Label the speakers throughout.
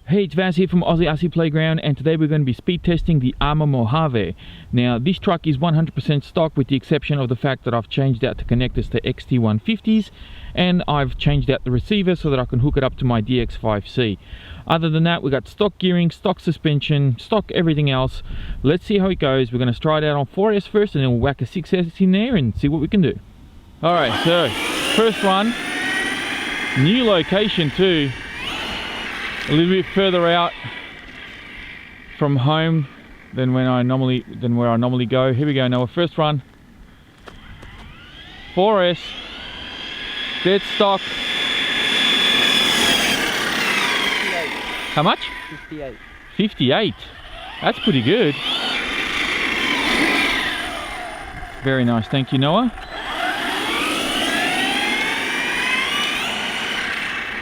Speaker 1: Hey, it's Vaz here from Aussie RC Playground, and today we're going to be speed testing the ARRMA Mojave. Now, this truck is 100% stock with the exception of the fact that I've changed out the connectors to XT150s and I've changed out the receiver so that I can hook it up to my DX5C. Other than that, we got stock gearing, stock suspension, stock everything else. Let's see how it goes. We're going to try it out on 4S first and then we'll whack a 6S in there and see what we can do. Alright, so first one, new location too. A little bit further out from home than where I normally go. Here we go, Noah. First run. 4S. Dead stock.
Speaker 2: 58.
Speaker 1: How much?
Speaker 2: 58.
Speaker 1: 58. That's pretty good. Very nice. Thank you, Noah.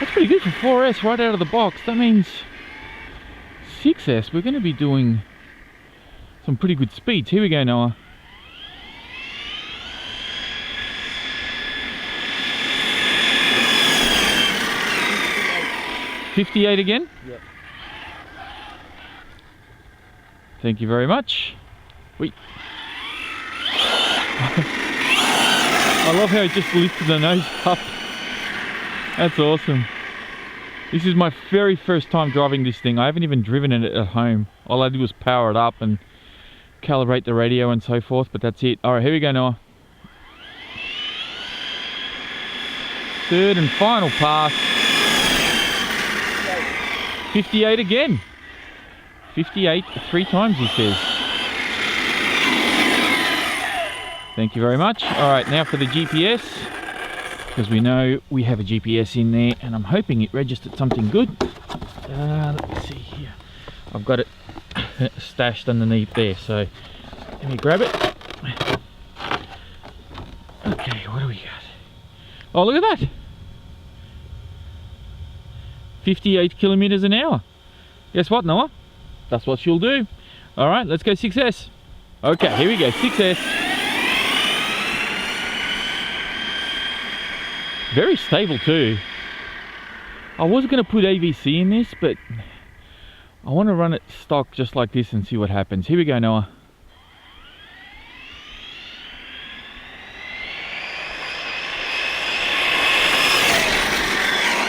Speaker 1: That's pretty good for 4S right out of the box. That means 6S, we're going to be doing some pretty good speeds. Here we go, Noah. $58 again?
Speaker 2: Yep.
Speaker 1: Thank you very much. Wait. I love how it just lifted the nose up. That's awesome. This is my very first time driving this thing. I haven't even driven it at home. All I did was power it up and calibrate the radio and so forth, but that's it. Alright, here we go, Noah. Third and final pass. 58 again. 58 3 times, he says. Thank you very much. Alright, now for the GPS. Because we know we have a GPS in there and I'm hoping it registered something good. Let me see here. I've got it stashed underneath there, so let me grab it. Okay, what do we got? Oh, look at that! 58 kilometers an hour. Guess what, Noah? That's what she'll do. Alright, let's go 6S. Okay, here we go, 6S. Very stable too. I was going to put AVC in this, but I want to run it stock just like this and see what happens. Here we go, Noah.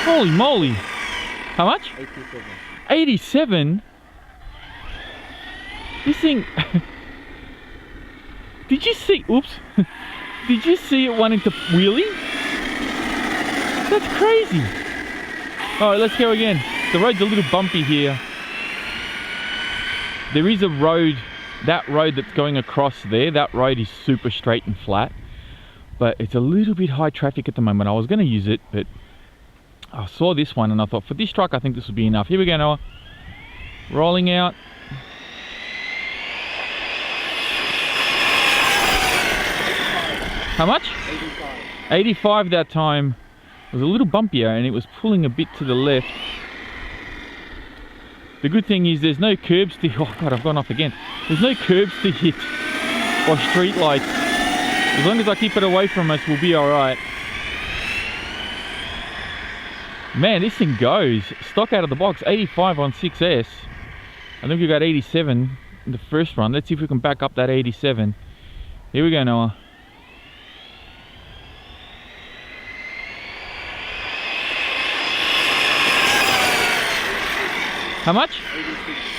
Speaker 1: Holy moly. How much?
Speaker 2: 87.
Speaker 1: 87? This thing... Did you see... Oops. Did you see it went into wheelie? That's crazy. Alright, let's go again. The road's a little bumpy here. There is a road, that road that's going across there, that road is super straight and flat. But it's a little bit high traffic at the moment. I was going to use it, but I saw this one and I thought, for this truck, I think this would be enough. Here we go, Noah. Rolling out. How much?
Speaker 2: 85.
Speaker 1: 85 that time. It was a little bumpier and it was pulling a bit to the left. The good thing is there's no curbs to... Oh God, I've gone off again. There's no curbs to hit or street lights. As long as I keep it away from us, we'll be alright. Man, this thing goes. Stock out of the box, 85 on 6S. I think we got 87 in the first run. Let's see if we can back up that 87. Here we go, Noah. How much?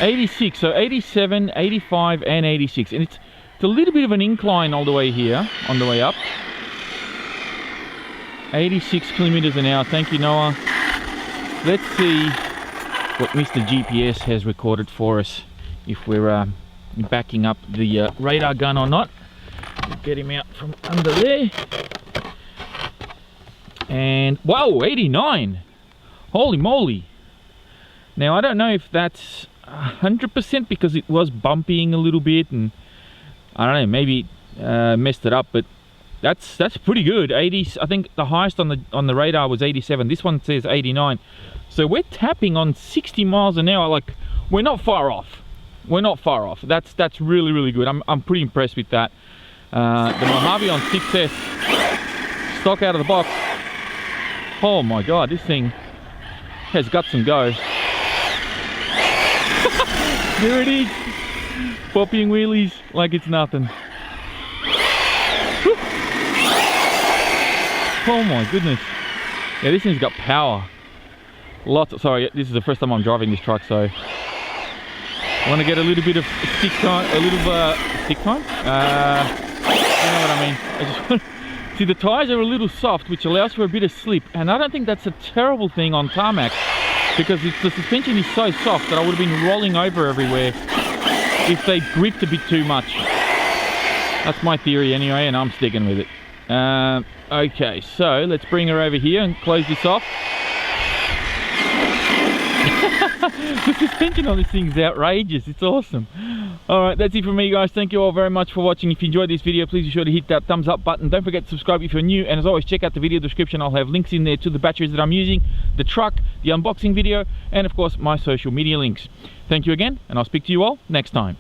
Speaker 1: 86. So 87, 85 and 86. And it's a little bit of an incline all the way here, on the way up. 86 kilometers an hour. Thank you, Noah. Let's see what Mr. GPS has recorded for us. If we're backing up the radar gun or not. We'll get him out from under there. And, whoa, 89. Holy moly. Now, I don't know if that's 100% because it was bumpying a little bit and I don't know, maybe messed it up, but that's pretty good. 80, I think the highest on the radar was 87. This one says 89. So we're tapping on 60 miles an hour. Like, we're not far off. We're not far off. That's really, really good. I'm pretty impressed with that. The Mojave on 6S, stock out of the box. Oh my God, this thing has guts and go. There it is. Popping wheelies like it's nothing. Whew. Oh my goodness. Yeah, this thing's got power. Sorry, this is the first time I'm driving this truck, so I want to get a little bit of stick time, stick time? You know what I mean. I just want see, the tyres are a little soft, which allows for a bit of slip, and I don't think that's a terrible thing on tarmac, because the suspension is so soft that I would have been rolling over everywhere if they gripped a bit too much. That's my theory anyway, and I'm sticking with it. Okay, so let's bring her over here and close this off. The suspension on this thing is outrageous. It's awesome. Alright, that's it from me, guys. Thank you all very much for watching. If you enjoyed this video, please be sure to hit that thumbs up button. Don't forget to subscribe if you're new, and as always, check out the video description. I'll have links in there to the batteries that I'm using, the truck, the unboxing video, and of course my social media links. Thank you again, and I'll speak to you all next time.